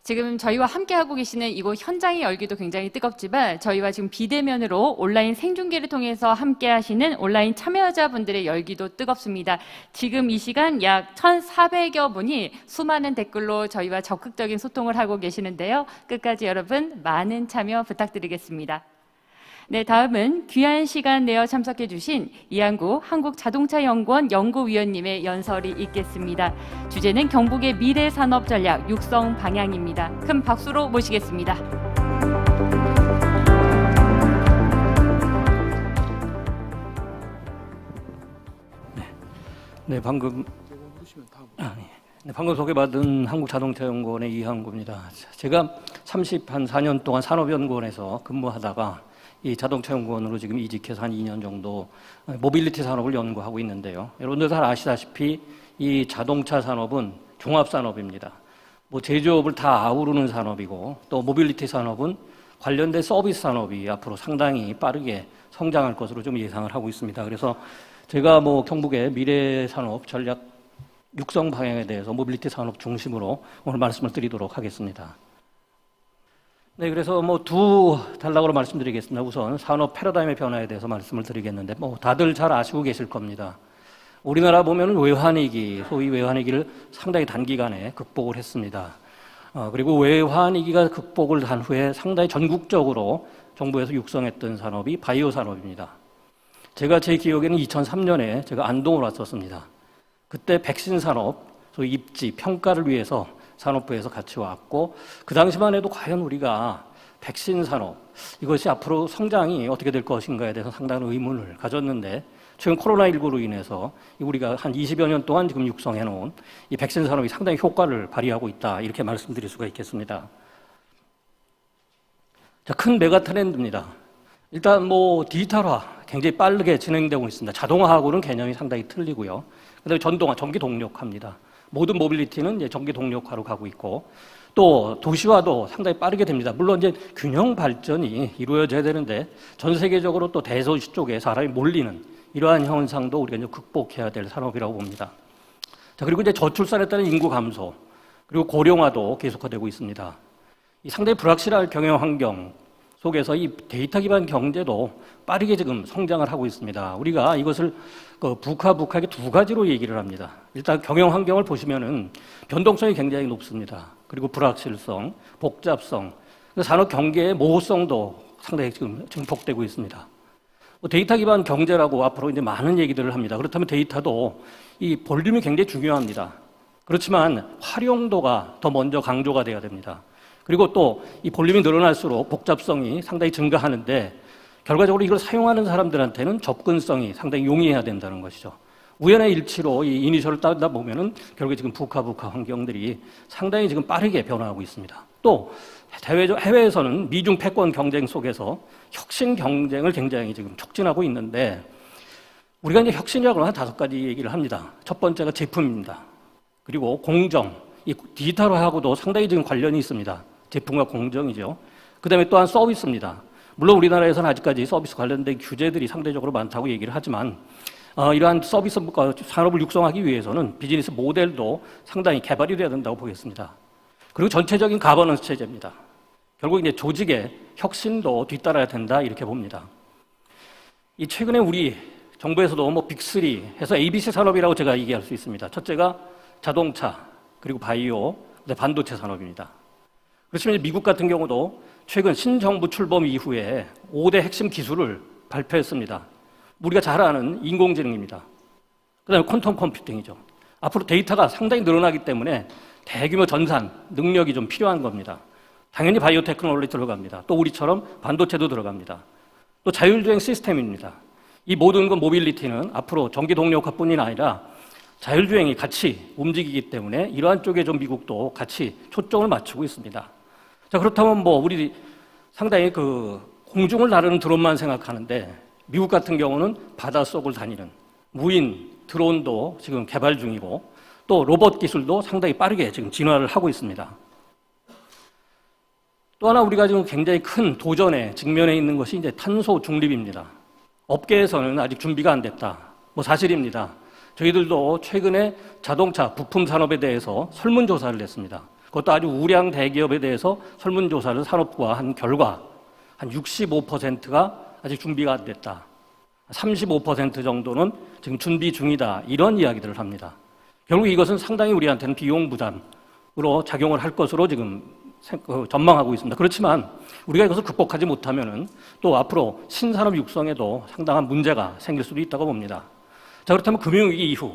지금 저희와 함께하고 계시는 이곳 현장의 열기도 굉장히 뜨겁지만 저희와 지금 비대면으로 온라인 생중계를 통해서 함께하시는 온라인 참여자분들의 열기도 뜨겁습니다. 지금 이 시간 약 1,400여 분이 수많은 댓글로 저희와 적극적인 소통을 하고 계시는데요. 끝까지 여러분 많은 참여 부탁드리겠습니다. 네, 다음은 귀한 시간 내어 참석해 주신 이한구 한국자동차연구원 연구위원님의 연설이 있겠습니다. 주제는 경북의 미래산업전략 육성 방향입니다. 큰 박수로 모시겠습니다. 네, 방금 소개받은 한국자동차연구원의 이한구입니다. 제가 34년 동안 산업연구원에서 근무하다가 이 자동차연구원으로 지금 이직해서 한 2년 정도 모빌리티 산업을 연구하고 있는데요. 여러분들 잘 아시다시피 이 자동차 산업은 종합산업입니다. 제조업을 다 아우르는 산업이고 또 모빌리티 산업은 관련된 서비스 산업이 앞으로 상당히 빠르게 성장할 것으로 좀 예상을 하고 있습니다. 그래서 제가 경북의 미래산업 전략 육성 방향에 대해서 모빌리티 산업 중심으로 오늘 말씀을 드리도록 하겠습니다. 네, 그래서 두 단락으로 말씀드리겠습니다. 우선 산업 패러다임의 변화에 대해서 말씀을 드리겠는데 다들 잘 아시고 계실 겁니다. 우리나라 보면 외환위기, 소위 외환위기를 상당히 단기간에 극복을 했습니다. 그리고 외환위기가 극복을 한 후에 상당히 전국적으로 정부에서 육성했던 산업이 바이오 산업입니다. 제가 제 기억에는 2003년에 제가 안동을 왔었습니다. 그때 백신 산업, 소위 입지, 평가를 위해서 산업부에서 같이 왔고 그 당시만 해도 과연 우리가 백신 산업 이것이 앞으로 성장이 어떻게 될 것인가에 대해서 상당한 의문을 가졌는데 최근 코로나19로 인해서 우리가 한 20여 년 동안 지금 육성해 놓은 이 백신 산업이 상당히 효과를 발휘하고 있다 이렇게 말씀드릴 수가 있겠습니다. 자, 큰 메가 트렌드입니다. 일단 디지털화 굉장히 빠르게 진행되고 있습니다. 자동화하고는 개념이 상당히 틀리고요. 그다음에 전기 동력화입니다. 모든 모빌리티는 이제 전기 동력화로 가고 있고 또 도시화도 상당히 빠르게 됩니다. 물론 이제 균형 발전이 이루어져야 되는데 전 세계적으로 또 대도시 쪽에 사람이 몰리는 이러한 현상도 우리가 이제 극복해야 될 산업이라고 봅니다. 자, 그리고 이제 저출산에 따른 인구 감소 그리고 고령화도 계속화되고 있습니다. 이 상당히 불확실한 경영 환경 속에서 이 데이터 기반 경제도 빠르게 지금 성장을 하고 있습니다. 우리가 이것을 북하게 두 가지로 얘기를 합니다. 일단 경영 환경을 보시면은 변동성이 굉장히 높습니다. 그리고 불확실성, 복잡성, 산업 경계의 모호성도 상당히 지금 증폭되고 있습니다. 데이터 기반 경제라고 앞으로 이제 많은 얘기들을 합니다. 그렇다면 데이터도 이 볼륨이 굉장히 중요합니다. 그렇지만 활용도가 더 먼저 강조가 돼야 됩니다. 그리고 또 이 볼륨이 늘어날수록 복잡성이 상당히 증가하는데 결과적으로 이걸 사용하는 사람들한테는 접근성이 상당히 용이해야 된다는 것이죠. 우연의 일치로 이 이니셜을 따다 보면은 결국에 지금 북하 환경들이 상당히 지금 빠르게 변화하고 있습니다. 또 해외에서는 미중 패권 경쟁 속에서 혁신 경쟁을 굉장히 지금 촉진하고 있는데 우리가 이제 혁신이라고 하면 5가지 얘기를 합니다. 첫 번째가 제품입니다. 그리고 공정, 이 디지털화하고도 상당히 지금 관련이 있습니다. 제품과 공정이죠. 그 다음에 또한 서비스입니다. 물론 우리나라에서는 아직까지 서비스 관련된 규제들이 상대적으로 많다고 얘기를 하지만 이러한 서비스 산업을 육성하기 위해서는 비즈니스 모델도 상당히 개발이 돼야 된다고 보겠습니다. 그리고 전체적인 가버넌스 체제입니다. 결국 이제 조직의 혁신도 뒤따라야 된다 이렇게 봅니다. 이 최근에 우리 정부에서도 빅3 해서 ABC 산업이라고 제가 얘기할 수 있습니다. 첫째가 자동차, 그리고 바이오, 반도체 산업입니다. 그렇지만 미국 같은 경우도 최근 신정부 출범 이후에 5대 핵심 기술을 발표했습니다. 우리가 잘 아는 인공지능입니다. 그다음에 퀀텀 컴퓨팅이죠. 앞으로 데이터가 상당히 늘어나기 때문에 대규모 전산 능력이 좀 필요한 겁니다. 당연히 바이오 테크놀로지 들어갑니다. 또 우리처럼 반도체도 들어갑니다. 또 자율주행 시스템입니다. 이 모든 모빌리티는 앞으로 전기 동력화뿐이 아니라 자율주행이 같이 움직이기 때문에 이러한 쪽에 좀 미국도 같이 초점을 맞추고 있습니다. 자, 그렇다면 우리 상당히 공중을 나르는 드론만 생각하는데 미국 같은 경우는 바닷속을 다니는 무인 드론도 지금 개발 중이고 또 로봇 기술도 상당히 빠르게 지금 진화를 하고 있습니다. 또 하나 우리가 지금 굉장히 큰 도전에 직면해 있는 것이 이제 탄소 중립입니다. 업계에서는 아직 준비가 안 됐다. 사실입니다. 저희들도 최근에 자동차 부품 산업에 대해서 설문조사를 했습니다. 그것도 아주 우량 대기업에 대해서 설문조사를 산업부와 한 결과 한 65%가 아직 준비가 안 됐다. 35% 정도는 지금 준비 중이다. 이런 이야기들을 합니다. 결국 이것은 상당히 우리한테는 비용 부담으로 작용을 할 것으로 지금 전망하고 있습니다. 그렇지만 우리가 이것을 극복하지 못하면은 또 앞으로 신산업 육성에도 상당한 문제가 생길 수도 있다고 봅니다. 자, 그렇다면 금융위기 이후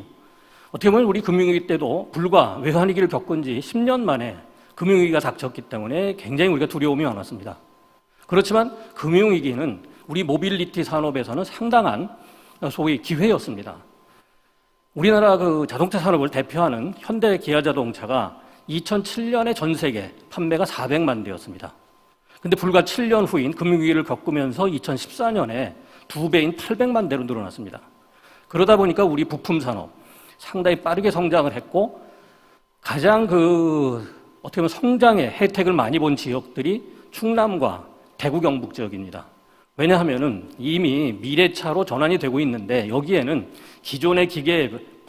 어떻게 보면 우리 금융위기 때도 불과 외환위기를 겪은 지 10년 만에 금융위기가 닥쳤기 때문에 굉장히 우리가 두려움이 많았습니다. 그렇지만 금융위기는 우리 모빌리티 산업에서는 상당한 소위 기회였습니다. 우리나라 그 자동차 산업을 대표하는 현대 기아자동차가 2007년에 전 세계 판매가 400만 대였습니다. 근데 불과 7년 후인 금융위기를 겪으면서 2014년에 2배인 800만 대로 늘어났습니다. 그러다 보니까 우리 부품 산업 상당히 빠르게 성장을 했고 가장 어떻게 보면 성장의 혜택을 많이 본 지역들이 충남과 대구 경북 지역입니다. 왜냐하면은 이미 미래차로 전환이 되고 있는데 여기에는 기존의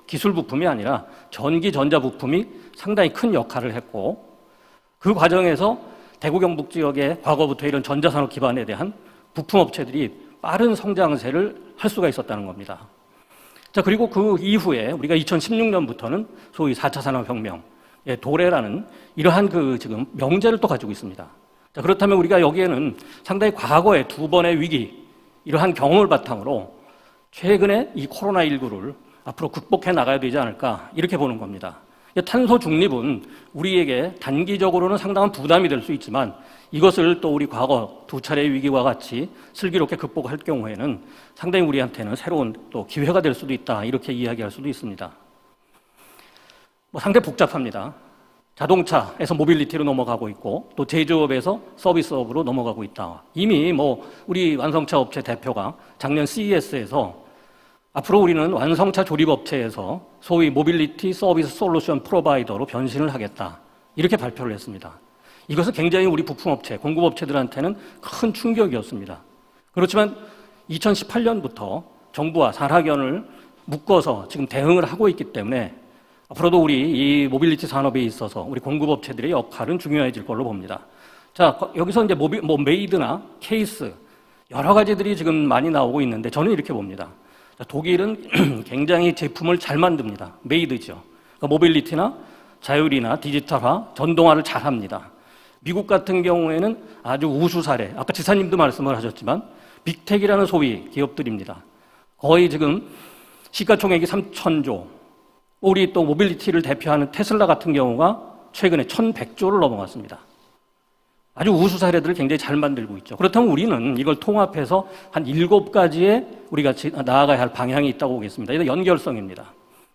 기술 부품이 아니라 전기 전자 부품이 상당히 큰 역할을 했고 그 과정에서 대구 경북 지역에 과거부터 이런 전자산업 기반에 대한 부품 업체들이 빠른 성장세를 할 수가 있었다는 겁니다. 자, 그리고 그 이후에 우리가 2016년부터는 소위 4차 산업혁명, 도래라는 이러한 지금 명제를 또 가지고 있습니다. 자, 그렇다면 우리가 여기에는 상당히 과거의 두 번의 위기, 이러한 경험을 바탕으로 최근에 이 코로나19를 앞으로 극복해 나가야 되지 않을까, 이렇게 보는 겁니다. 탄소 중립은 우리에게 단기적으로는 상당한 부담이 될 수 있지만 이것을 또 우리 과거 두 차례의 위기와 같이 슬기롭게 극복할 경우에는 상당히 우리한테는 새로운 또 기회가 될 수도 있다, 이렇게 이야기할 수도 있습니다. 상당히 복잡합니다. 자동차에서 모빌리티로 넘어가고 있고 또 제조업에서 서비스업으로 넘어가고 있다. 이미 우리 완성차 업체 대표가 작년 CES에서 앞으로 우리는 완성차 조립업체에서 소위 모빌리티 서비스 솔루션 프로바이더로 변신을 하겠다. 이렇게 발표를 했습니다. 이것은 굉장히 우리 부품업체, 공급업체들한테는 큰 충격이었습니다. 그렇지만 2018년부터 정부와 산학연을 묶어서 지금 대응을 하고 있기 때문에 앞으로도 우리 이 모빌리티 산업에 있어서 우리 공급업체들의 역할은 중요해질 걸로 봅니다. 자, 여기서 이제 메이드나 케이스 여러 가지들이 지금 많이 나오고 있는데 저는 이렇게 봅니다. 독일은 굉장히 제품을 잘 만듭니다. 메이드죠. 그러니까 모빌리티나 자율이나 디지털화, 전동화를 잘 합니다. 미국 같은 경우에는 아주 우수 사례, 아까 지사님도 말씀을 하셨지만 빅텍이라는 소위 기업들입니다. 거의 지금 시가총액이 3,000조, 우리 또 모빌리티를 대표하는 테슬라 같은 경우가 최근에 1,100조를 넘어갔습니다. 아주 우수 사례들을 굉장히 잘 만들고 있죠. 그렇다면 우리는 이걸 통합해서 한 7가지의 우리가 나아가야 할 방향이 있다고 보겠습니다. 이건 연결성입니다.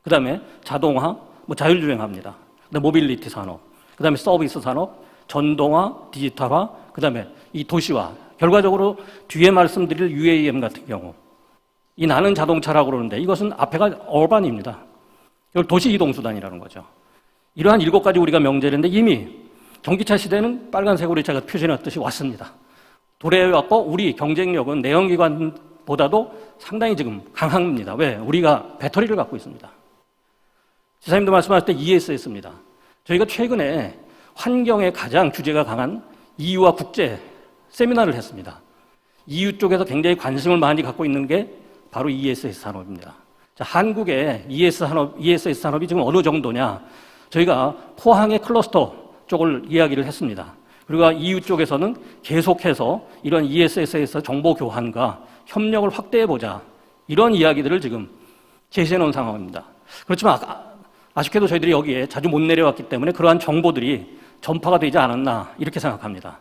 그 다음에 자동화, 자율주행합니다. 그다음에 모빌리티 산업, 그 다음에 서비스 산업, 전동화, 디지털화, 그 다음에 이 도시화. 결과적으로 뒤에 말씀드릴 UAM 같은 경우, 이 나는 자동차라고 그러는데 이것은 앞에가 어반입니다. 이걸 도시 이동수단이라는 거죠. 이러한 7가지 우리가 명제를 했는데 이미 전기차 시대는 빨간색으로 제가 표시해놨듯이 왔습니다. 도래해왔고 우리 경쟁력은 내연기관보다도 상당히 지금 강합니다. 왜? 우리가 배터리를 갖고 있습니다. 지사님도 말씀하실 때 ESS입니다. 저희가 최근에 환경에 가장 규제가 강한 EU와 국제 세미나를 했습니다. EU 쪽에서 굉장히 관심을 많이 갖고 있는 게 바로 ESS 산업입니다. 자, 한국의 ESS 산업이 지금 어느 정도냐? 저희가 포항의 클러스터 쪽을 이야기를 했습니다. 그리고 EU 쪽에서는 계속해서 이런 ESS에서 정보 교환과 협력을 확대해보자. 이런 이야기들을 지금 제시해 놓은 상황입니다. 그렇지만 아쉽게도 저희들이 여기에 자주 못 내려왔기 때문에 그러한 정보들이 전파가 되지 않았나 이렇게 생각합니다.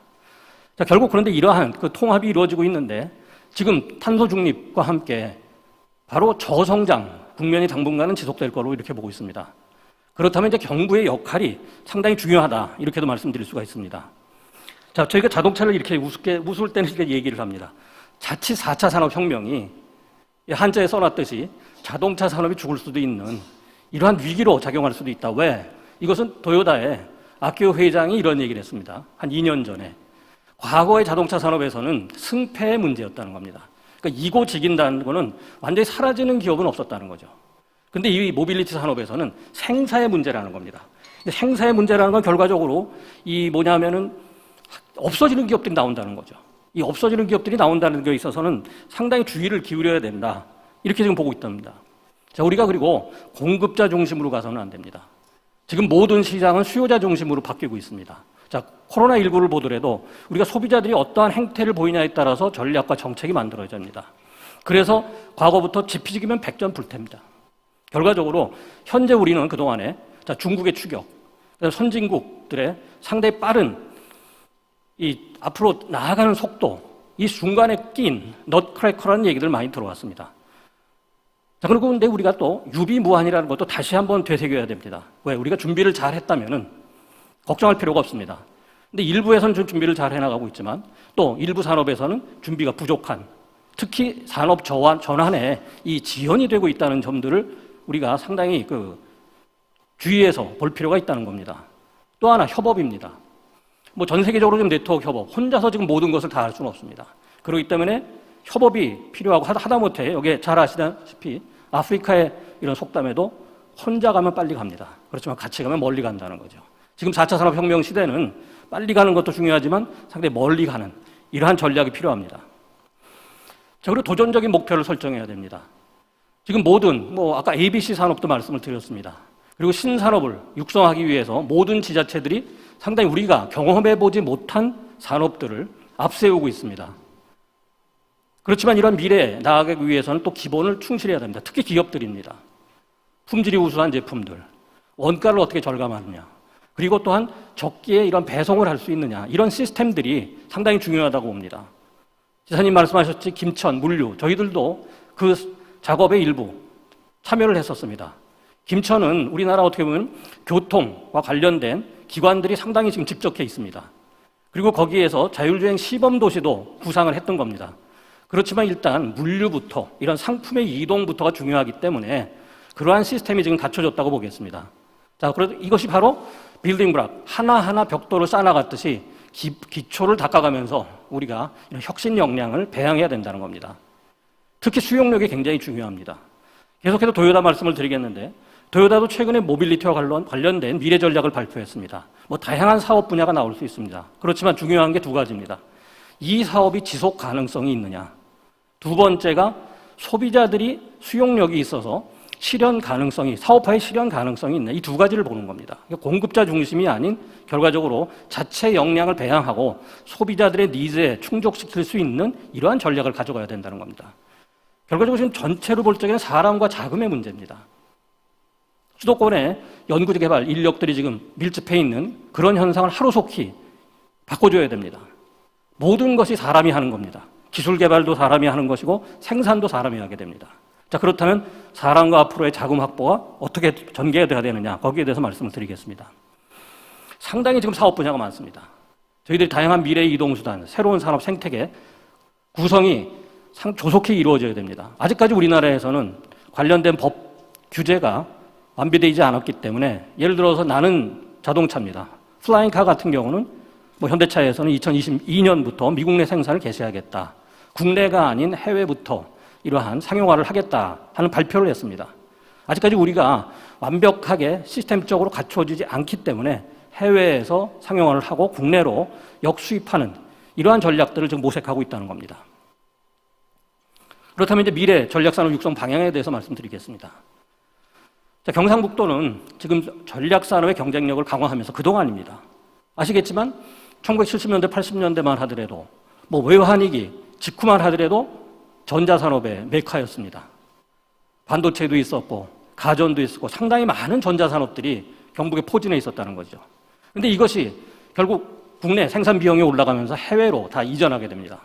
자, 결국 그런데 이러한 그 통합이 이루어지고 있는데 지금 탄소 중립과 함께 바로 저성장 국면이 당분간은 지속될 거로 이렇게 보고 있습니다. 그렇다면 이제 정부의 역할이 상당히 중요하다 이렇게도 말씀드릴 수가 있습니다. 자, 저희가 자동차를 이렇게 우스울 때는 이렇게 얘기를 합니다. 자칫 4차 산업혁명이 한자에 써놨듯이 자동차 산업이 죽을 수도 있는 이러한 위기로 작용할 수도 있다. 왜? 이것은 도요다의 아키오 회장이 이런 얘기를 했습니다. 한 2년 전에. 과거의 자동차 산업에서는 승패의 문제였다는 겁니다. 그러니까 이고 지긴다는 거는 완전히 사라지는 기업은 없었다는 거죠. 근데 이 모빌리티 산업에서는 생사의 문제라는 겁니다. 근데 생사의 문제라는 건 결과적으로 이 뭐냐면은 없어지는 기업들이 나온다는 거죠. 이 없어지는 기업들이 나온다는 데 있어서는 상당히 주의를 기울여야 된다. 이렇게 지금 보고 있답니다. 자, 우리가 그리고 공급자 중심으로 가서는 안 됩니다. 지금 모든 시장은 수요자 중심으로 바뀌고 있습니다. 자, 코로나19를 보더라도 우리가 소비자들이 어떠한 행태를 보이냐에 따라서 전략과 정책이 만들어집니다. 그래서 과거부터 지피지기면 백전불태입니다. 결과적으로 현재 우리는 그동안에 자, 중국의 추격, 선진국들의 상당히 빠른 이 앞으로 나아가는 속도, 이 중간에 낀 넛크래커라는 얘기들 많이 들어왔습니다. 자, 그리고 근데 우리가 또 유비무환이라는 것도 다시 한번 되새겨야 됩니다. 왜? 우리가 준비를 잘 했다면은 걱정할 필요가 없습니다. 근데 일부에서는 좀 준비를 잘 해나가고 있지만 또 일부 산업에서는 준비가 부족한, 특히 산업 전환에 이 지연이 되고 있다는 점들을 우리가 상당히 주의해서 볼 필요가 있다는 겁니다. 또 하나 협업입니다. 뭐 전 세계적으로 지금 네트워크 협업, 혼자서 지금 모든 것을 다 할 수는 없습니다. 그렇기 때문에 협업이 필요하고 하다못해 여기 잘 아시다시피 아프리카의 이런 속담에도 혼자 가면 빨리 갑니다. 그렇지만 같이 가면 멀리 간다는 거죠. 지금 4차 산업혁명 시대는 빨리 가는 것도 중요하지만 상당히 멀리 가는 이러한 전략이 필요합니다. 자, 그리고 도전적인 목표를 설정해야 됩니다. 지금 모든 아까 ABC 산업도 말씀을 드렸습니다. 그리고 신산업을 육성하기 위해서 모든 지자체들이 상당히 우리가 경험해보지 못한 산업들을 앞세우고 있습니다. 그렇지만 이런 미래에 나아가기 위해서는 또 기본을 충실해야 됩니다. 특히 기업들입니다. 품질이 우수한 제품들, 원가를 어떻게 절감하느냐, 그리고 또한 적기에 이런 배송을 할 수 있느냐, 이런 시스템들이 상당히 중요하다고 봅니다. 지사님 말씀하셨지 김천, 물류, 저희들도 그 작업의 일부 참여를 했었습니다. 김천은 우리나라 어떻게 보면 교통과 관련된 기관들이 상당히 지금 집적해 있습니다. 그리고 거기에서 자율주행 시범도시도 구상을 했던 겁니다. 그렇지만 일단 물류부터 이런 상품의 이동부터가 중요하기 때문에 그러한 시스템이 지금 갖춰졌다고 보겠습니다. 자, 그래서 이것이 바로 빌딩 블록, 하나하나 벽돌을 쌓아나갔듯이 기초를 닦아가면서 우리가 이런 혁신 역량을 배양해야 된다는 겁니다. 특히 수용력이 굉장히 중요합니다. 계속해서 도요타 말씀을 드리겠는데 도요타도 최근에 모빌리티와 관련된 미래 전략을 발표했습니다. 다양한 사업 분야가 나올 수 있습니다. 그렇지만 중요한 게 두 가지입니다. 이 사업이 지속 가능성이 있느냐. 두 번째가 소비자들이 수용력이 있어서 사업화의 실현 가능성이 있느냐. 이 두 가지를 보는 겁니다. 공급자 중심이 아닌 결과적으로 자체 역량을 배양하고 소비자들의 니즈에 충족시킬 수 있는 이러한 전략을 가져가야 된다는 겁니다. 결과적으로 지금 전체로 볼 적에는 사람과 자금의 문제입니다. 수도권에 연구지 개발 인력들이 지금 밀집해 있는 그런 현상을 하루속히 바꿔줘야 됩니다. 모든 것이 사람이 하는 겁니다. 기술 개발도 사람이 하는 것이고 생산도 사람이 하게 됩니다. 자, 그렇다면 사람과 앞으로의 자금 확보가 어떻게 전개돼야 되느냐, 거기에 대해서 말씀을 드리겠습니다. 상당히 지금 사업 분야가 많습니다. 저희들이 다양한 미래의 이동수단, 새로운 산업 생태계 구성이 조속히 이루어져야 됩니다. 아직까지 우리나라에서는 관련된 법 규제가 완비되지 않았기 때문에 예를 들어서 나는 자동차입니다. 플라잉카 같은 경우는 현대차에서는 2022년부터 미국 내 생산을 개시하겠다. 국내가 아닌 해외부터 이러한 상용화를 하겠다 하는 발표를 했습니다. 아직까지 우리가 완벽하게 시스템적으로 갖춰지지 않기 때문에 해외에서 상용화를 하고 국내로 역수입하는 이러한 전략들을 지금 모색하고 있다는 겁니다. 그렇다면 이제 미래 전략산업 육성 방향에 대해서 말씀드리겠습니다. 자, 경상북도는 지금 전략산업의 경쟁력을 강화하면서 그동안입니다. 아시겠지만 1970년대, 80년대만 하더라도 외환위기 직후만 하더라도 전자산업의 메카였습니다. 반도체도 있었고 가전도 있었고 상당히 많은 전자산업들이 경북에 포진해 있었다는 거죠. 그런데 이것이 결국 국내 생산 비용이 올라가면서 해외로 다 이전하게 됩니다.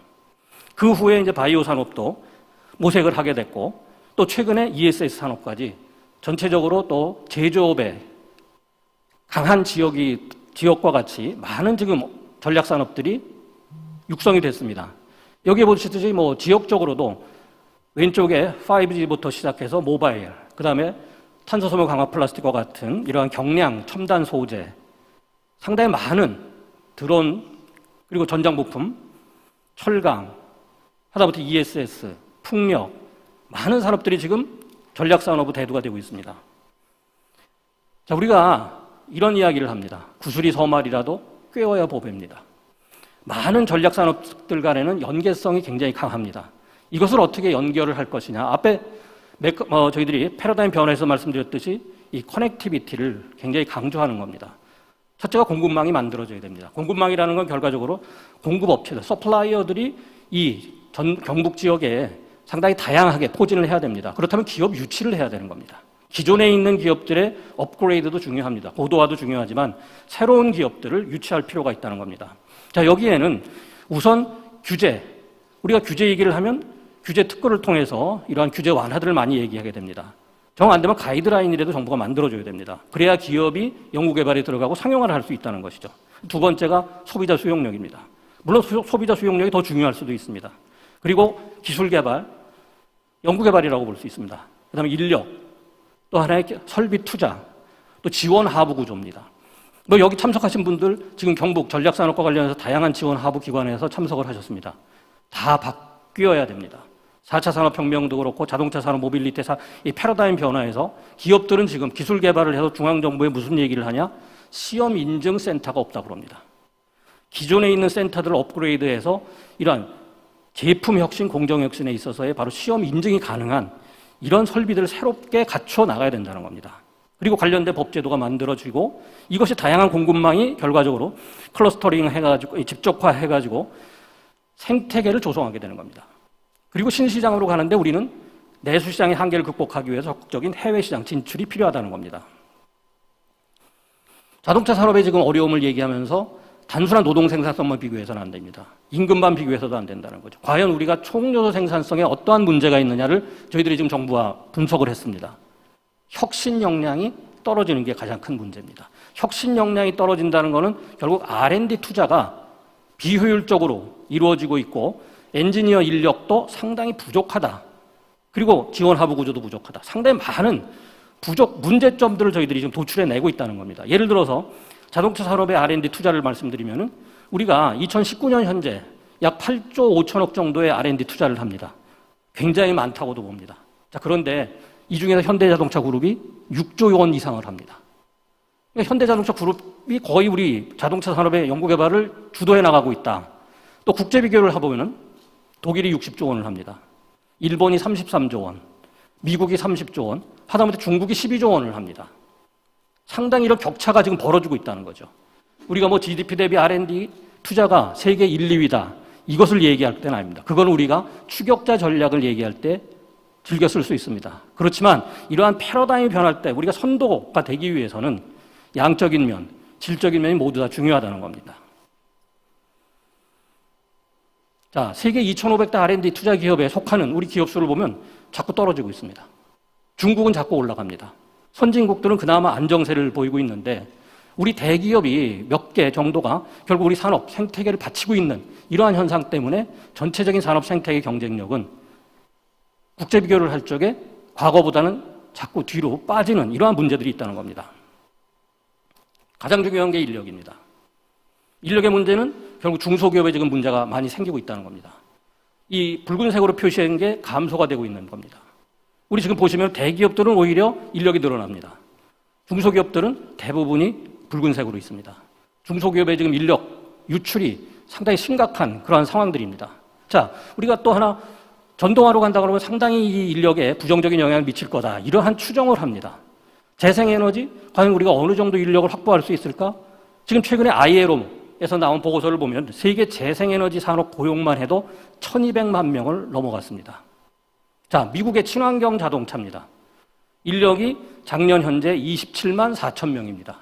그 후에 이제 바이오 산업도 모색을 하게 됐고 또 최근에 ESS 산업까지 전체적으로 또 제조업의 강한 지역과 같이 많은 지금 전략 산업들이 육성이 됐습니다. 여기에 보시듯이 지역적으로도 왼쪽에 5G부터 시작해서 모바일, 그 다음에 탄소소모 강화 플라스틱과 같은 이러한 경량 첨단 소재, 상당히 많은 드론, 그리고 전장 부품, 철강, 하다못해 ESS, 풍력, 많은 산업들이 지금 전략 산업의 대두가 되고 있습니다. 자, 우리가 이런 이야기를 합니다. 구슬이 서말이라도 꿰어야 보배입니다. 많은 전략산업들 간에는 연계성이 굉장히 강합니다. 이것을 어떻게 연결을 할 것이냐. 앞에 저희들이 패러다임 변화에서 말씀드렸듯이 이 커넥티비티를 굉장히 강조하는 겁니다. 첫째가 공급망이 만들어져야 됩니다. 공급망이라는 건 결과적으로 공급업체들, 서플라이어들이 이 경북 지역에 상당히 다양하게 포진을 해야 됩니다. 그렇다면 기업 유치를 해야 되는 겁니다. 기존에 있는 기업들의 업그레이드도 중요합니다. 고도화도 중요하지만 새로운 기업들을 유치할 필요가 있다는 겁니다. 자, 여기에는 우선 규제, 우리가 규제 얘기를 하면 규제 특구를 통해서 이러한 규제 완화들을 많이 얘기하게 됩니다. 정 안 되면 가이드라인이라도 정부가 만들어줘야 됩니다. 그래야 기업이 연구개발에 들어가고 상용화를 할 수 있다는 것이죠. 두 번째가 소비자 수용력입니다. 물론 소비자 수용력이 더 중요할 수도 있습니다. 그리고 기술개발, 연구개발이라고 볼 수 있습니다. 그 다음에 인력, 또 하나의 설비 투자, 또 지원 하부 구조입니다. 여기 참석하신 분들 지금 경북 전략산업과 관련해서 다양한 지원 하부 기관에서 참석을 하셨습니다. 다 바뀌어야 됩니다. 4차 산업혁명도 그렇고 자동차 산업 모빌리티 이 패러다임 변화에서 기업들은 지금 기술 개발을 해서 중앙정부에 무슨 얘기를 하냐? 시험 인증 센터가 없다고 그럽니다. 기존에 있는 센터들을 업그레이드해서 이러한 제품 혁신, 공정 혁신에 있어서의 바로 시험 인증이 가능한 이런 설비들을 새롭게 갖춰 나가야 된다는 겁니다. 그리고 관련된 법제도가 만들어지고 이것이 다양한 공급망이 결과적으로 클러스터링 해가지고 집적화 해가지고 생태계를 조성하게 되는 겁니다. 그리고 신시장으로 가는데 우리는 내수시장의 한계를 극복하기 위해서 적극적인 해외시장 진출이 필요하다는 겁니다. 자동차 산업의 지금 어려움을 얘기하면서 단순한 노동 생산성만 비교해서는 안 됩니다. 임금만 비교해서도 안 된다는 거죠. 과연 우리가 총요소 생산성에 어떠한 문제가 있느냐를 저희들이 지금 정부와 분석을 했습니다. 혁신 역량이 떨어지는 게 가장 큰 문제입니다. 혁신 역량이 떨어진다는 것은 결국 R&D 투자가 비효율적으로 이루어지고 있고 엔지니어 인력도 상당히 부족하다. 그리고 지원 하부 구조도 부족하다. 상당히 많은 문제점들을 저희들이 지금 도출해내고 있다는 겁니다. 예를 들어서 자동차 산업의 R&D 투자를 말씀드리면은 우리가 2019년 현재 약 8조 5천억 정도의 R&D 투자를 합니다. 굉장히 많다고도 봅니다. 자, 그런데 이 중에서 현대자동차 그룹이 6조 원 이상을 합니다. 그러니까 현대자동차 그룹이 거의 우리 자동차 산업의 연구개발을 주도해 나가고 있다. 또 국제 비교를 해보면 독일이 60조 원을 합니다. 일본이 33조 원, 미국이 30조 원, 하다못해 중국이 12조 원을 합니다. 상당히 이런 격차가 지금 벌어지고 있다는 거죠. 우리가 GDP 대비 R&D 투자가 세계 1, 2위다. 이것을 얘기할 때는 아닙니다. 그건 우리가 추격자 전략을 얘기할 때 즐겨 쓸 수 있습니다. 그렇지만 이러한 패러다임이 변할 때 우리가 선도가 되기 위해서는 양적인 면, 질적인 면이 모두 다 중요하다는 겁니다. 자, 세계 2,500대 R&D 투자 기업에 속하는 우리 기업 수를 보면 자꾸 떨어지고 있습니다. 중국은 자꾸 올라갑니다. 선진국들은 그나마 안정세를 보이고 있는데 우리 대기업이 몇 개 정도가 결국 우리 산업 생태계를 바치고 있는 이러한 현상 때문에 전체적인 산업 생태계 경쟁력은 국제 비교를 할 적에 과거보다는 자꾸 뒤로 빠지는 이러한 문제들이 있다는 겁니다. 가장 중요한 게 인력입니다. 인력의 문제는 결국 중소기업에 지금 문제가 많이 생기고 있다는 겁니다. 이 붉은색으로 표시한 게 감소가 되고 있는 겁니다. 우리 지금 보시면 대기업들은 오히려 인력이 늘어납니다. 중소기업들은 대부분이 붉은색으로 있습니다. 중소기업의 지금 인력 유출이 상당히 심각한 그러한 상황들입니다. 자, 우리가 또 하나 전동화로 간다 그러면 상당히 이 인력에 부정적인 영향을 미칠 거다. 이러한 추정을 합니다. 재생에너지, 과연 우리가 어느 정도 인력을 확보할 수 있을까? 지금 최근에 ILO에서 나온 보고서를 보면 세계 재생에너지 산업 고용만 해도 1200만 명을 넘어갔습니다. 자, 미국의 친환경 자동차입니다. 인력이 작년 현재 27만 4천 명입니다.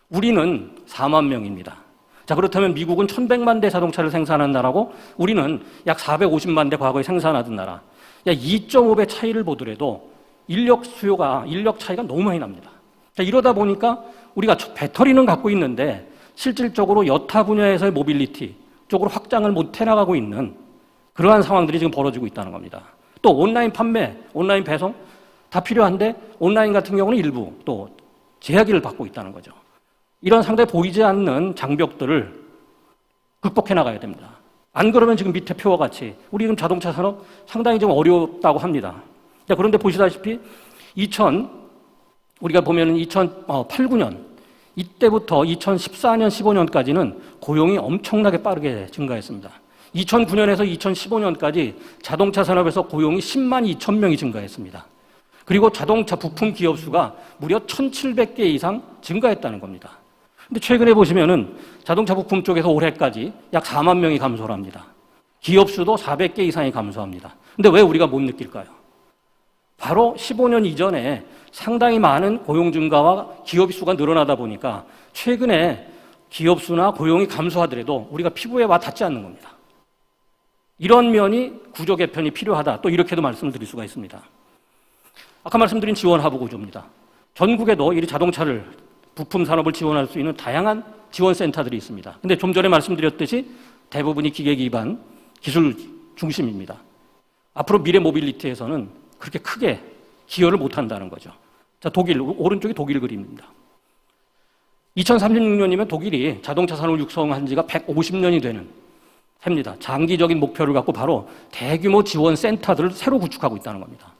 우리는 4만 명입니다. 자, 그렇다면 미국은 1100만 대 자동차를 생산하는 나라고 우리는 약 450만 대 과거에 생산하던 나라. 2.5배 차이를 보더라도 인력 차이가 너무 많이 납니다. 자, 이러다 보니까 우리가 배터리는 갖고 있는데 실질적으로 여타 분야에서의 모빌리티 쪽으로 확장을 못 해나가고 있는 그러한 상황들이 지금 벌어지고 있다는 겁니다. 또 온라인 판매, 온라인 배송 다 필요한데 온라인 같은 경우는 일부 또 제약을 받고 있다는 거죠. 이런 상당히 보이지 않는 장벽들을 극복해 나가야 됩니다. 안 그러면 지금 밑에 표와 같이 우리 지금 자동차 산업 상당히 좀 어렵다고 합니다. 그런데 보시다시피 우리가 보면은 2008, 9년 이때부터 2014년, 15년까지는 고용이 엄청나게 빠르게 증가했습니다. 2009년에서 2015년까지 자동차 산업에서 고용이 10만 2천 명이 증가했습니다. 그리고 자동차 부품 기업 수가 무려 1,700개 이상 증가했다는 겁니다. 근데 최근에 보시면은 자동차 부품 쪽에서 올해까지 약 4만 명이 감소를 합니다. 기업 수도 400개 이상이 감소합니다. 근데 왜 우리가 못 느낄까요? 바로 15년 이전에 상당히 많은 고용 증가와 기업 수가 늘어나다 보니까 최근에 기업 수나 고용이 감소하더라도 우리가 피부에 와 닿지 않는 겁니다. 이런 면이 구조 개편이 필요하다. 또 이렇게도 말씀을 드릴 수가 있습니다. 아까 말씀드린 지원 하부 구조입니다. 전국에도 이 자동차를 부품 산업을 지원할 수 있는 다양한 지원 센터들이 있습니다. 근데 좀 전에 말씀드렸듯이 대부분이 기계 기반 기술 중심입니다. 앞으로 미래 모빌리티에서는 그렇게 크게 기여를 못 한다는 거죠. 자, 독일, 오른쪽이 독일 그림입니다. 2036년이면 독일이 자동차 산업을 육성한 지가 150년이 되는 해입니다. 장기적인 목표를 갖고 바로 대규모 지원 센터들을 새로 구축하고 있다는 겁니다.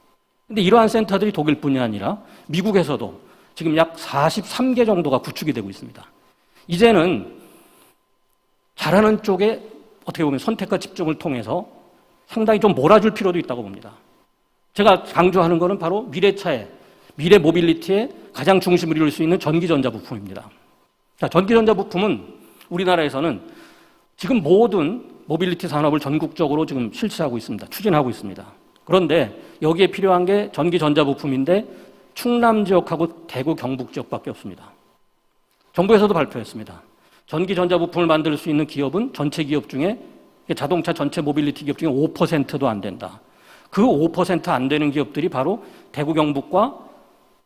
근데 이러한 센터들이 독일뿐이 아니라 미국에서도 지금 약 43개 정도가 구축이 되고 있습니다. 이제는 잘하는 쪽에 어떻게 보면 선택과 집중을 통해서 상당히 좀 몰아줄 필요도 있다고 봅니다. 제가 강조하는 것은 바로 미래차의, 미래 모빌리티의 가장 중심을 이룰 수 있는 전기전자 부품입니다. 자, 전기전자 부품은 우리나라에서는 지금 모든 모빌리티 산업을 전국적으로 지금 실시하고 있습니다. 추진하고 있습니다. 그런데 여기에 필요한 게 전기전자 부품인데 충남 지역하고 대구 경북 지역밖에 없습니다. 정부에서도 발표했습니다. 전기전자 부품을 만들 수 있는 기업은 전체 기업 중에 자동차 전체 모빌리티 기업 중에 5%도 안 된다. 그 5%안 되는 기업들이 바로 대구 경북과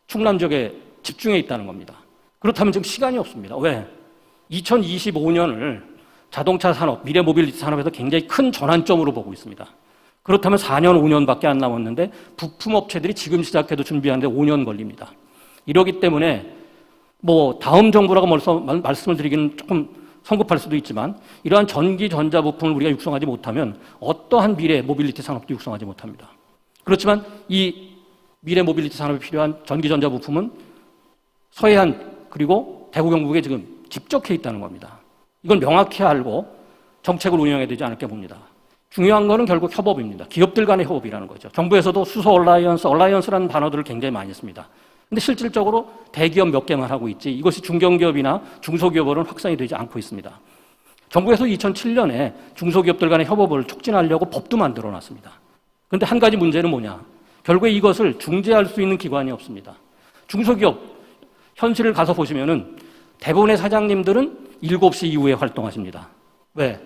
충남 지역에 집중해 있다는 겁니다. 그렇다면 지금 시간이 없습니다. 왜? 2025년을 자동차 산업, 미래 모빌리티 산업에서 굉장히 큰 전환점으로 보고 있습니다. 그렇다면 4년, 5년밖에 안 남았는데 부품 업체들이 지금 시작해도 준비하는데 5년 걸립니다. 이러기 때문에 뭐 다음 정부라고 벌써 말씀을 드리기는 조금 성급할 수도 있지만 이러한 전기 전자 부품을 우리가 육성하지 못하면 어떠한 미래 모빌리티 산업도 육성하지 못합니다. 그렇지만 이 미래 모빌리티 산업에 필요한 전기 전자 부품은 서해안 그리고 대구 경북에 지금 집적해 있다는 겁니다. 이걸 명확히 알고 정책을 운영해야 되지 않을까 봅니다. 중요한 거는 결국 협업입니다. 기업들 간의 협업이라는 거죠. 정부에서도 수소 얼라이언스라는 단어들을 굉장히 많이 씁니다. 근데 실질적으로 대기업 몇 개만 하고 있지 이것이 중견기업이나 중소기업으로는 확산이 되지 않고 있습니다. 정부에서 2007년에 중소기업들 간의 협업을 촉진하려고 법도 만들어 놨습니다. 그런데 한 가지 문제는 뭐냐? 결국에 이것을 중재할 수 있는 기관이 없습니다. 중소기업 현실을 가서 보시면은 대부분의 사장님들은 7시 이후에 활동하십니다. 왜?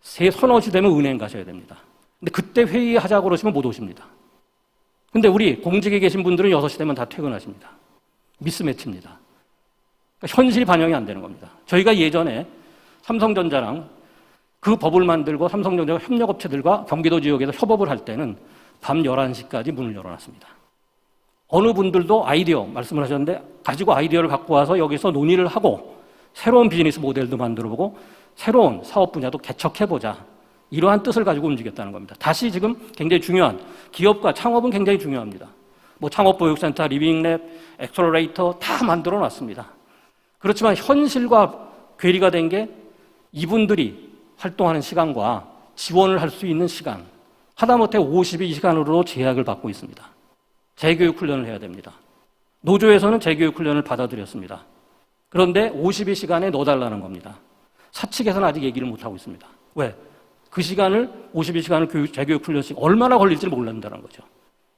서너 시 되면 은행 가셔야 됩니다. 근데 그때 회의하자고 그러시면 못 오십니다. 근데 우리 공직에 계신 분들은 6시 되면 다 퇴근하십니다. 미스매치입니다. 그러니까 현실이 반영이 안 되는 겁니다. 저희가 예전에 삼성전자랑 그 법을 만들고 삼성전자가 협력업체들과 경기도 지역에서 협업을 할 때는 밤 11시까지 문을 열어놨습니다. 어느 분들도 아이디어 말씀을 하셨는데 가지고 아이디어를 갖고 와서 여기서 논의를 하고 새로운 비즈니스 모델도 만들어보고 새로운 사업 분야도 개척해보자. 이러한 뜻을 가지고 움직였다는 겁니다. 다시 지금 굉장히 중요한 기업과 창업은 굉장히 중요합니다. 뭐 창업보육센터, 리빙랩, 엑셀러레이터 다 만들어 놨습니다. 그렇지만 현실과 괴리가 된 게 이분들이 활동하는 시간과 지원을 할 수 있는 시간 하다못해 52시간으로 제약을 받고 있습니다. 재교육 훈련을 해야 됩니다. 노조에서는 재교육 훈련을 받아들였습니다. 그런데 52시간에 넣어달라는 겁니다. 사측에서는 아직 얘기를 못하고 있습니다. 왜? 그 시간을 52시간을 재교육 훈련씩 얼마나 걸릴지 모른다는 거죠.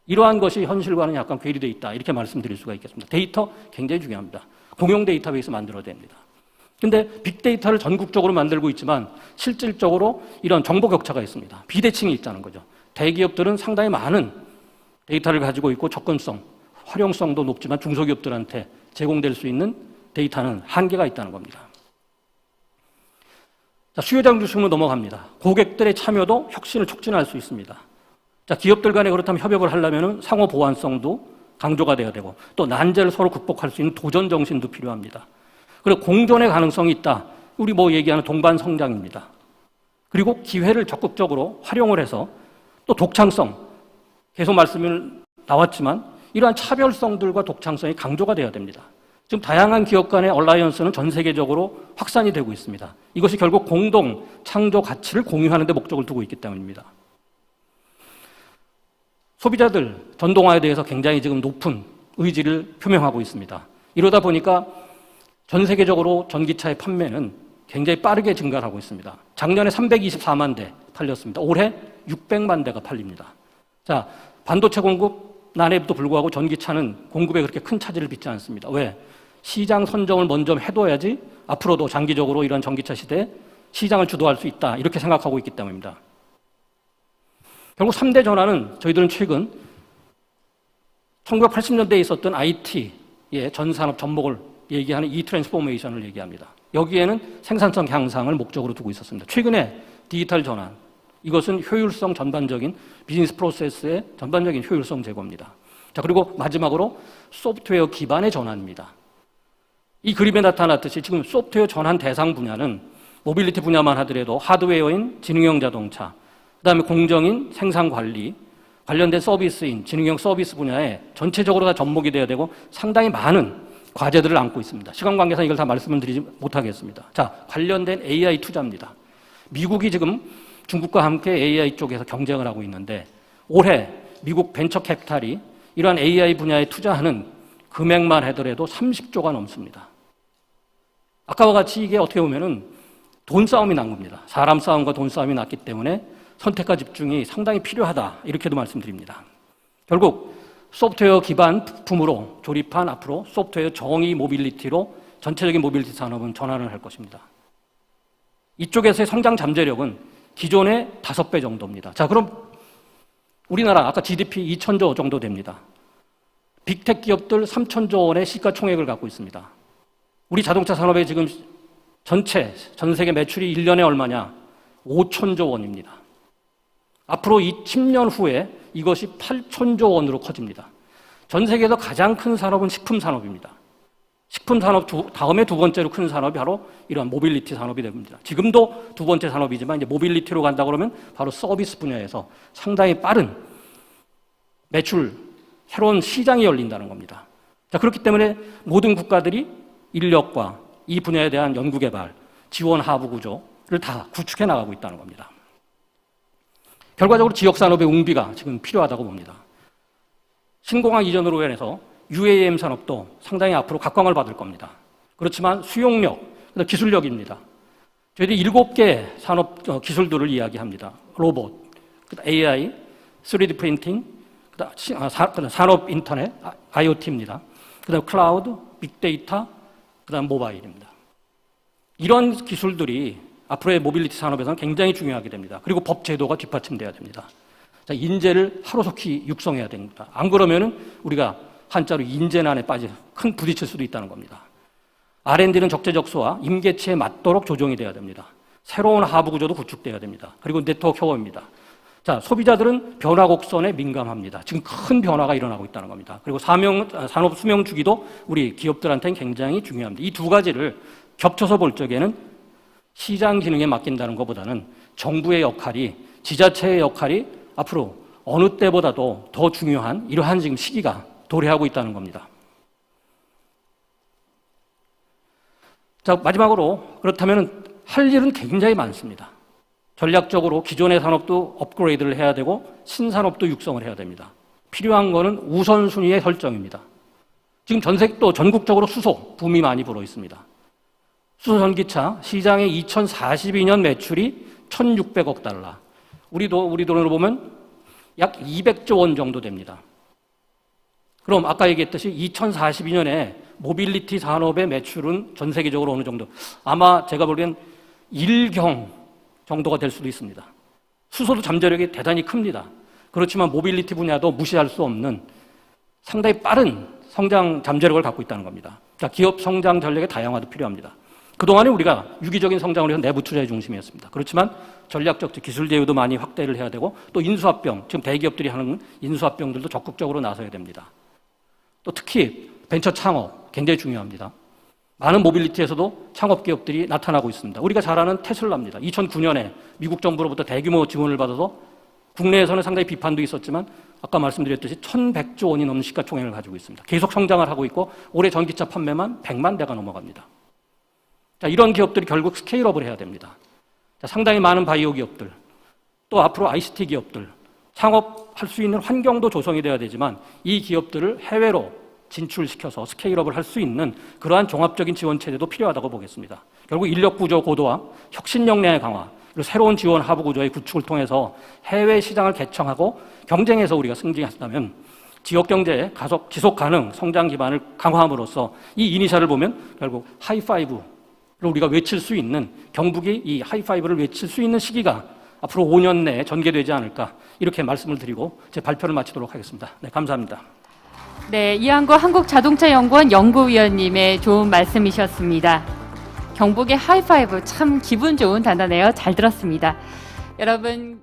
이러한 것이 현실과는 약간 괴리되어 있다. 이렇게 말씀드릴 수가 있겠습니다. 데이터 굉장히 중요합니다. 공용 데이터베이스 만들어야 됩니다. 근데 빅데이터를 전국적으로 만들고 있지만 실질적으로 이런 정보 격차가 있습니다. 비대칭이 있다는 거죠. 대기업들은 상당히 많은 데이터를 가지고 있고 접근성, 활용성도 높지만 중소기업들한테 제공될 수 있는 데이터는 한계가 있다는 겁니다. 자, 수요장 중심으로 넘어갑니다. 고객들의 참여도 혁신을 촉진할 수 있습니다. 자, 기업들 간에 그렇다면 협업을 하려면 상호 보완성도 강조가 돼야 되고 또 난제를 서로 극복할 수 있는 도전 정신도 필요합니다. 그리고 공존의 가능성이 있다. 우리 뭐 얘기하는 동반 성장입니다. 그리고 기회를 적극적으로 활용을 해서 또 독창성, 계속 말씀을 나왔지만 이러한 차별성들과 독창성이 강조가 돼야 됩니다. 지금 다양한 기업 간의 얼라이언스는 전 세계적으로 확산이 되고 있습니다. 이것이 결국 공동 창조 가치를 공유하는 데 목적을 두고 있기 때문입니다. 소비자들 전동화에 대해서 굉장히 지금 높은 의지를 표명하고 있습니다. 이러다 보니까 전 세계적으로 전기차의 판매는 굉장히 빠르게 증가를 하고 있습니다. 작년에 324만 대 팔렸습니다. 올해 600만 대가 팔립니다. 자, 반도체 공급난에도 불구하고 전기차는 공급에 그렇게 큰 차질을 빚지 않습니다. 왜? 시장 선정을 먼저 해둬야지 앞으로도 장기적으로 이런 전기차 시대에 시장을 주도할 수 있다. 이렇게 생각하고 있기 때문입니다. 결국 3대 전환은 저희들은 최근 1980년대에 있었던 IT의 전 산업 전복을 얘기하는 트랜스포메이션을 얘기합니다. 여기에는 생산성 향상을 목적으로 두고 있었습니다. 최근에 디지털 전환, 이것은 효율성 전반적인 비즈니스 프로세스의 전반적인 효율성 제고입니다. 자, 그리고 마지막으로 소프트웨어 기반의 전환입니다. 이 그림에 나타났듯이 지금 소프트웨어 전환 대상 분야는 모빌리티 분야만 하더라도 하드웨어인 지능형 자동차, 그다음에 공정인 생산 관리, 관련된 서비스인 지능형 서비스 분야에 전체적으로 다 접목이 돼야 되고 상당히 많은 과제들을 안고 있습니다. 시간 관계상 이걸 다 말씀을 드리지 못하겠습니다. 자, 관련된 AI 투자입니다. 미국이 지금 중국과 함께 AI 쪽에서 경쟁을 하고 있는데 올해 미국 벤처 캐피탈이 이러한 AI 분야에 투자하는 금액만 하더라도 30조가 넘습니다. 아까와 같이 이게 어떻게 보면은 돈 싸움이 난 겁니다. 사람 싸움과 돈 싸움이 났기 때문에 선택과 집중이 상당히 필요하다. 이렇게도 말씀드립니다. 결국 소프트웨어 기반 부품으로 조립한 앞으로 소프트웨어 정의 모빌리티로 전체적인 모빌리티 산업은 전환을 할 것입니다. 이쪽에서의 성장 잠재력은 기존의 5배 정도입니다. 자, 그럼 우리나라 아까 GDP 2,000조 정도 됩니다. 빅텍 기업들 3,000조 원의 시가총액을 갖고 있습니다. 우리 자동차 산업의 지금 전 세계 매출이 1년에 얼마냐? 5,000조 원입니다. 앞으로 이 10년 후에 이것이 8,000조 원으로 커집니다. 전 세계에서 가장 큰 산업은 식품 산업입니다. 식품 산업 다음에 두 번째로 큰 산업이 바로 이러한 모빌리티 산업이 됩니다. 지금도 두 번째 산업이지만 이제 모빌리티로 간다 그러면 바로 서비스 분야에서 상당히 빠른 매출, 새로운 시장이 열린다는 겁니다. 자, 그렇기 때문에 모든 국가들이 인력과 이 분야에 대한 연구개발, 지원 하부 구조를 다 구축해 나가고 있다는 겁니다. 결과적으로 지역산업의 웅비가 지금 필요하다고 봅니다. 신공항 이전으로 인해서 UAM 산업도 상당히 앞으로 각광을 받을 겁니다. 그렇지만 수용력, 기술력입니다. 저희들이 7개 산업 기술들을 이야기합니다. 로봇, AI, 3D 프린팅, 산업 인터넷, IoT입니다. 그다음 클라우드, 빅데이터, 그다음 모바일입니다. 이런 기술들이 앞으로의 모빌리티 산업에서는 굉장히 중요하게 됩니다. 그리고 법 제도가 뒷받침돼야 됩니다. 자, 인재를 하루속히 육성해야 됩니다. 안 그러면은 우리가 한자로 인재난에 큰 부딪힐 수도 있다는 겁니다. R&D는 적재적소와 임계치에 맞도록 조정이 돼야 됩니다. 새로운 하부 구조도 구축돼야 됩니다. 그리고 네트워크 협업입니다. 자, 소비자들은 변화 곡선에 민감합니다. 지금 큰 변화가 일어나고 있다는 겁니다. 그리고 산업 수명 주기도 우리 기업들한테는 굉장히 중요합니다. 이 두 가지를 겹쳐서 볼 적에는 시장 기능에 맡긴다는 것보다는 정부의 역할이, 지자체의 역할이 앞으로 어느 때보다도 더 중요한 이러한 지금 시기가 도래하고 있다는 겁니다. 자, 마지막으로 그렇다면 할 일은 굉장히 많습니다. 전략적으로 기존의 산업도 업그레이드를 해야 되고 신산업도 육성을 해야 됩니다. 필요한 거는 우선순위의 설정입니다. 지금 또 전국적으로 수소 붐이 많이 불어 있습니다. 수소 전기차 시장의 2042년 매출이 1,600억 달러. 우리 돈으로 보면 약 200조 원 정도 됩니다. 그럼 아까 얘기했듯이 2042년에 모빌리티 산업의 매출은 전 세계적으로 어느 정도? 아마 제가 보기엔 1경 정도가 될 수도 있습니다. 수소도 잠재력이 대단히 큽니다. 그렇지만 모빌리티 분야도 무시할 수 없는 상당히 빠른 성장 잠재력을 갖고 있다는 겁니다. 그러니까 기업 성장 전략의 다양화도 필요합니다. 그동안에 우리가 유기적인 성장을 위해서 내부 투자의 중심이었습니다. 그렇지만 전략적 기술 제휴도 많이 확대를 해야 되고 또 인수합병, 지금 대기업들이 하는 인수합병들도 적극적으로 나서야 됩니다. 또 특히 벤처 창업 굉장히 중요합니다. 많은 모빌리티에서도 창업 기업들이 나타나고 있습니다. 우리가 잘 아는 테슬라입니다. 2009년에 미국 정부로부터 대규모 지원을 받아서 국내에서는 상당히 비판도 있었지만 아까 말씀드렸듯이 1,100조 원이 넘는 시가총액을 가지고 있습니다. 계속 성장을 하고 있고 올해 전기차 판매만 100만 대가 넘어갑니다. 자, 이런 기업들이 결국 스케일업을 해야 됩니다. 자, 상당히 많은 바이오 기업들, 또 앞으로 ICT 기업들, 창업할 수 있는 환경도 조성이 돼야 되지만 이 기업들을 해외로 진출시켜서 스케일업을 할 수 있는 그러한 종합적인 지원 체제도 필요하다고 보겠습니다. 결국 인력 구조 고도화, 혁신 역량의 강화, 그리고 새로운 지원 하부 구조의 구축을 통해서 해외 시장을 개청하고 경쟁해서 우리가 승진한다면 지역 경제의 지속 가능 성장 기반을 강화함으로써 이 이니셜을 보면 결국 하이파이브를 우리가 외칠 수 있는, 경북이 이 하이파이브를 외칠 수 있는 시기가 앞으로 5년 내에 전개되지 않을까, 이렇게 말씀을 드리고 제 발표를 마치도록 하겠습니다. 네, 감사합니다. 네, 이한구 한국자동차연구원 연구위원님의 좋은 말씀이셨습니다. 경북의 하이파이브 참 기분 좋은 단어네요. 잘 들었습니다. 여러분